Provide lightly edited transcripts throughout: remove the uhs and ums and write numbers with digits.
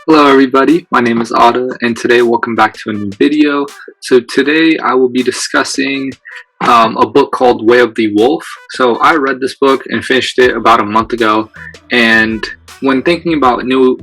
Hello everybody, my name is Ada and today welcome back to a new video. So today I will be discussing a book called Way of the Wolf. So I read this book and finished it about a month ago, and when thinking about new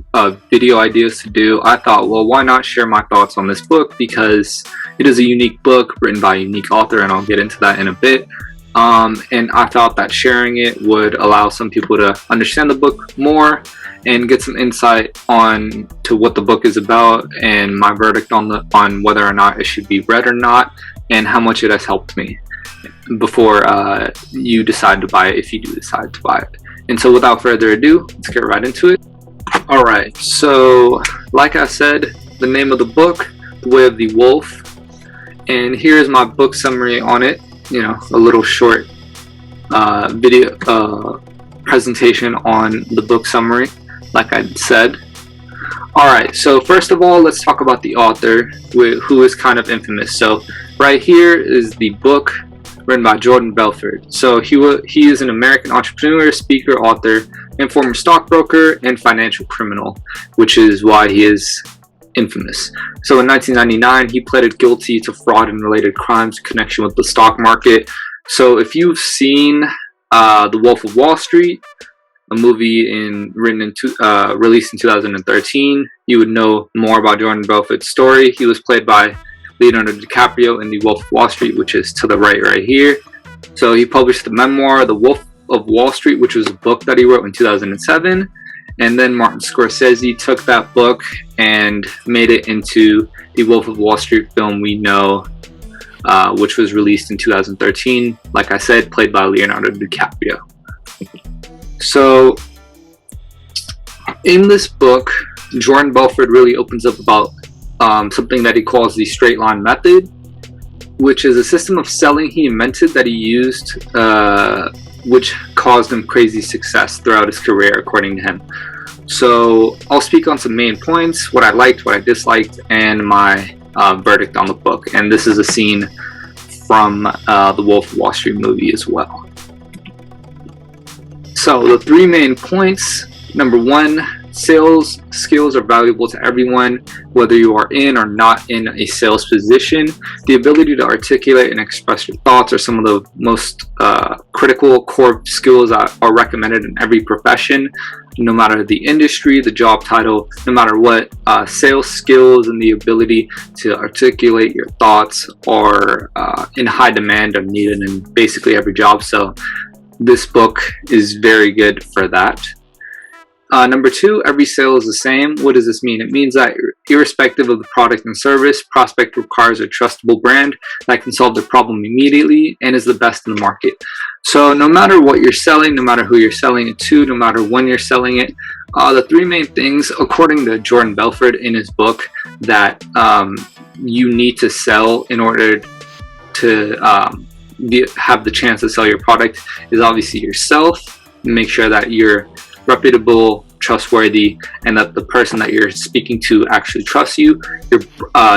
video ideas to do, I thought, well, why not share my thoughts on this book, because it is a unique book written by a unique author, and I'll get into that in a bit. And I thought that sharing it would allow some people to understand the book more and get some insight on to what the book is about and my verdict on whether or not it should be read or not, and how much it has helped me before you decide to buy it, if you do decide to buy it. And so without further ado, let's get right into it. Alright, so like I said, the name of the book, The Way of the Wolf, and here's my book summary on it. You know, a little short video presentation on the book summary, like I said. Alright, so first of all, let's talk about the author, who is kind of infamous. So right here is the book written by Jordan Belfort. So he is an American entrepreneur, speaker, author, and former stockbroker and financial criminal, which is why he is infamous. So in 1999, he pleaded guilty to fraud and related crimes in connection with the stock market. So if you've seen The Wolf of Wall Street, a movie released in 2013, you would know more about Jordan Belfort's story. He was played by Leonardo DiCaprio in The Wolf of Wall Street, which is to the right here. So he published the memoir The Wolf of Wall Street, which was a book that he wrote in 2007. And then Martin Scorsese took that book and made it into the Wolf of Wall Street film we know, which was released in 2013, like I said, played by Leonardo DiCaprio. So in this book, Jordan Belfort really opens up about something that he calls the straight line method, which is a system of selling he invented that he used, which caused him crazy success throughout his career, according to him. So I'll speak on some main points, what I liked, what I disliked, and my verdict on the book. And this is a scene from the Wolf of Wall Street movie as well. So the three main points: number one, sales skills are valuable to everyone, whether you are in or not in a sales position. The ability to articulate and express your thoughts are some of the most critical core skills that are recommended in every profession, no matter the industry, the job title, no matter what. Sales skills and the ability to articulate your thoughts are in high demand, are needed in basically every job. So this book is very good for that. Number two, every sale is the same. What does this mean? It means that irrespective of the product and service, prospect requires a trustable brand that can solve the problem immediately and is the best in the market. So no matter what you're selling, no matter who you're selling it to, no matter when you're selling it, the three main things, according to Jordan Belfort in his book, that you need to sell in order to have the chance to sell your product is obviously yourself. Make sure that you're reputable, trustworthy, and that the person that you're speaking to actually trusts you.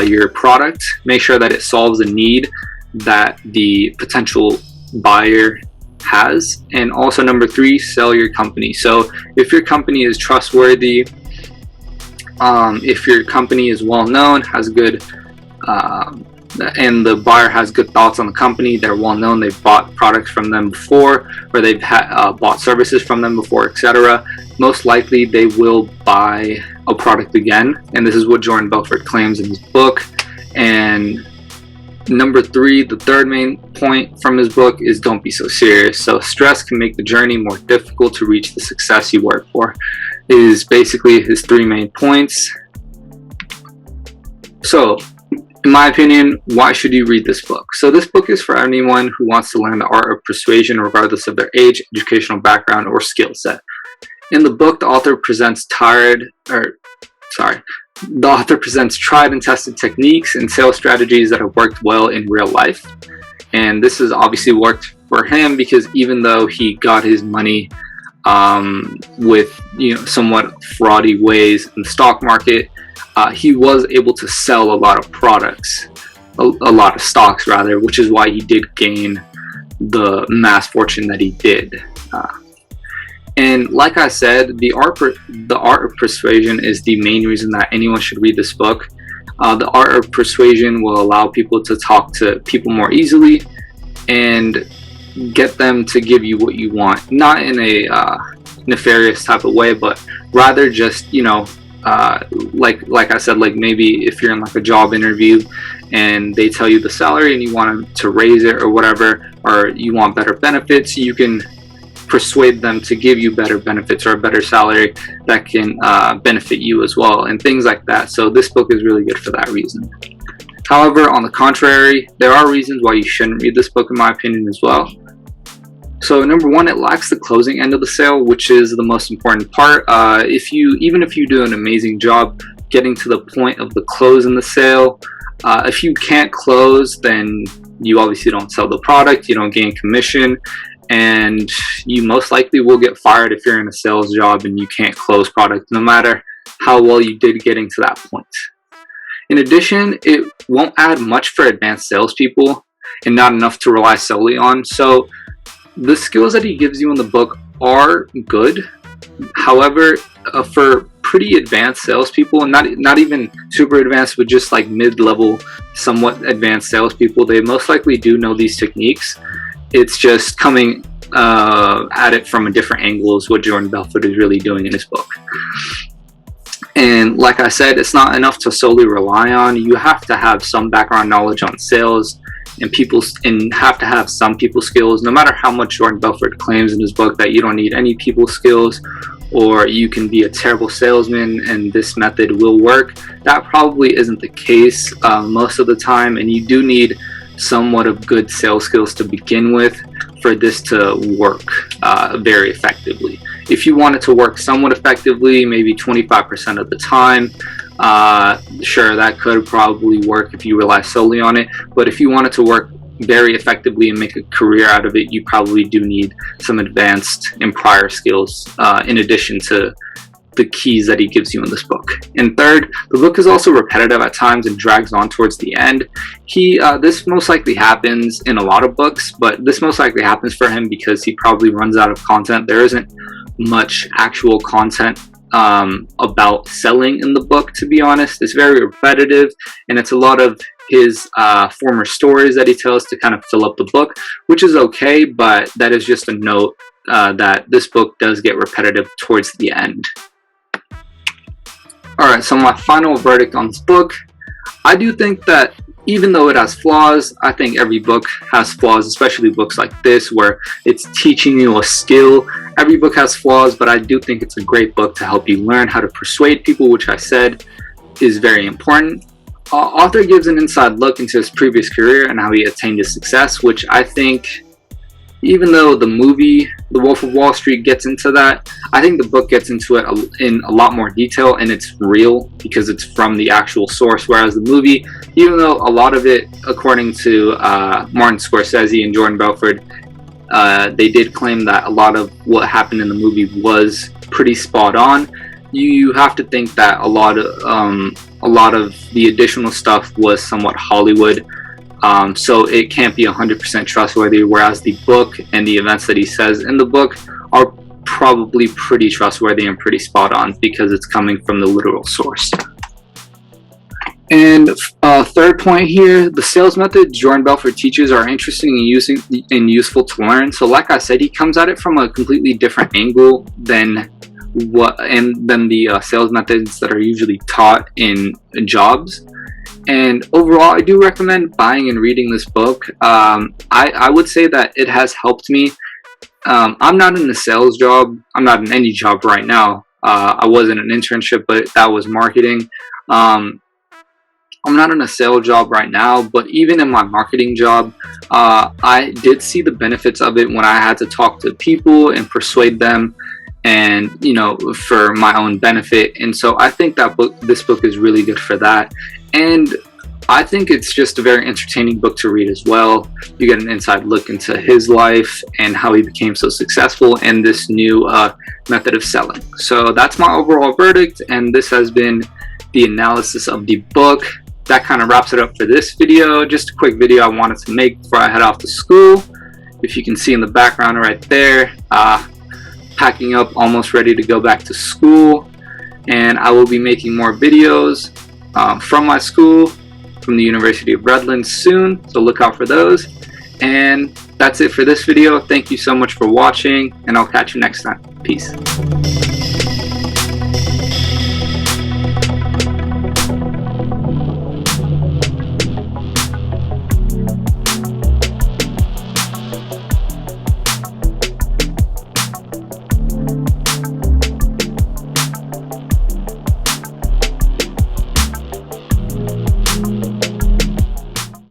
Your product, make sure that it solves a need that the potential buyer has. And also number three, sell your company. So if your company is trustworthy, if your company is well known, has good and the buyer has good thoughts on the company, they're well known, they've bought products from them before, or they've bought services from them before, etc., most likely they will buy a product again. And this is what Jordan Belfort claims in his book. And number three, the third main point from his book, is don't be so serious. So stress can make the journey more difficult to reach the success you work for, is basically his three main points. So in my opinion, why should you read this book? So this book is for anyone who wants to learn the art of persuasion, regardless of their age, educational background, or skill set. In the book, the author presents tried and tested techniques and sales strategies that have worked well in real life. And this has obviously worked for him, because even though he got his money with somewhat fraudy ways in the stock market, he was able to sell a lot of products, a lot of stocks rather, which is why he did gain the mass fortune that he did. And like I said, the art of persuasion is the main reason that anyone should read this book. The art of persuasion will allow people to talk to people more easily and get them to give you what you want, not in a nefarious type of way, but rather just, you know, like I said, like maybe if you're in like a job interview and they tell you the salary and you want them to raise it or whatever, or you want better benefits, you can persuade them to give you better benefits or a better salary that can benefit you as well, and things like that. So this book is really good for that reason. However, on the contrary, there are reasons why you shouldn't read this book in my opinion as well. So number one, it lacks the closing end of the sale, which is the most important part. Even if you do an amazing job getting to the point of the close in the sale, if you can't close, then you obviously don't sell the product, you don't gain commission, and you most likely will get fired if you're in a sales job and you can't close product, no matter how well you did getting to that point. In addition, it won't add much for advanced salespeople and not enough to rely solely on. So the skills that he gives you in the book are good. However, for pretty advanced salespeople, and not even super advanced, but just like mid-level, somewhat advanced salespeople, they most likely do know these techniques. It's just coming at it from a different angle is what Jordan Belfort is really doing in his book. And like I said, it's not enough to solely rely on. You have to have some background knowledge on sales and have to have some people skills. No matter how much Jordan Belfort claims in his book that you don't need any people skills, or you can be a terrible salesman and this method will work, that probably isn't the case most of the time, and you do need somewhat of good sales skills to begin with for this to work very effectively. If you want it to work somewhat effectively, maybe 25% of the time, sure, that could probably work if you rely solely on it. But if you want it to work very effectively and make a career out of it, you probably do need some advanced and prior skills in addition to the keys that he gives you in this book. And third, the book is also repetitive at times and drags on towards the end. This most likely happens in a lot of books, but this most likely happens for him because he probably runs out of content. There isn't much actual content about selling in the book, to be honest. It's very repetitive, and it's a lot of his former stories that he tells to kind of fill up the book, which is okay, but that is just a note that this book does get repetitive towards the end. Alright, so my final verdict on this book, I do think that even though it has flaws, I think every book has flaws, especially books like this where it's teaching you a skill. Every book has flaws, but I do think it's a great book to help you learn how to persuade people, which I said is very important. Author gives an inside look into his previous career and how he attained his success, which I think, even though the movie The Wolf of Wall Street gets into that, I think the book gets into it in a lot more detail, and it's real because it's from the actual source, whereas the movie, even though a lot of it, according to Martin Scorsese and Jordan Belfort, they did claim that a lot of what happened in the movie was pretty spot on, you have to think that a lot of the additional stuff was somewhat Hollywood. So it can't be 100% trustworthy, whereas the book and the events that he says in the book are probably pretty trustworthy and pretty spot on because it's coming from the literal source. And third point here, the sales methods Jordan Belfort teaches are interesting and useful to learn. So like I said, he comes at it from a completely different angle than the sales methods that are usually taught in jobs. And overall, I do recommend buying and reading this book. I would say that it has helped me. I'm not in a sales job. I'm not in any job right now. I was in an internship, but that was marketing. I'm not in a sales job right now, but even in my marketing job, I did see the benefits of it when I had to talk to people and persuade them, and for my own benefit. And so I think that this book is really good for that. And I think it's just a very entertaining book to read as well. You get an inside look into his life and how he became so successful in this new method of selling. So that's my overall verdict, and this has been the analysis of the book. That kind of wraps it up for this video. Just a quick video I wanted to make before I head off to school. If you can see in the background right there, packing up, almost ready to go back to school, and I will be making more videos from my school, from the University of Redlands soon, so look out for those. And that's it for this video. Thank you so much for watching, and I'll catch you next time. Peace.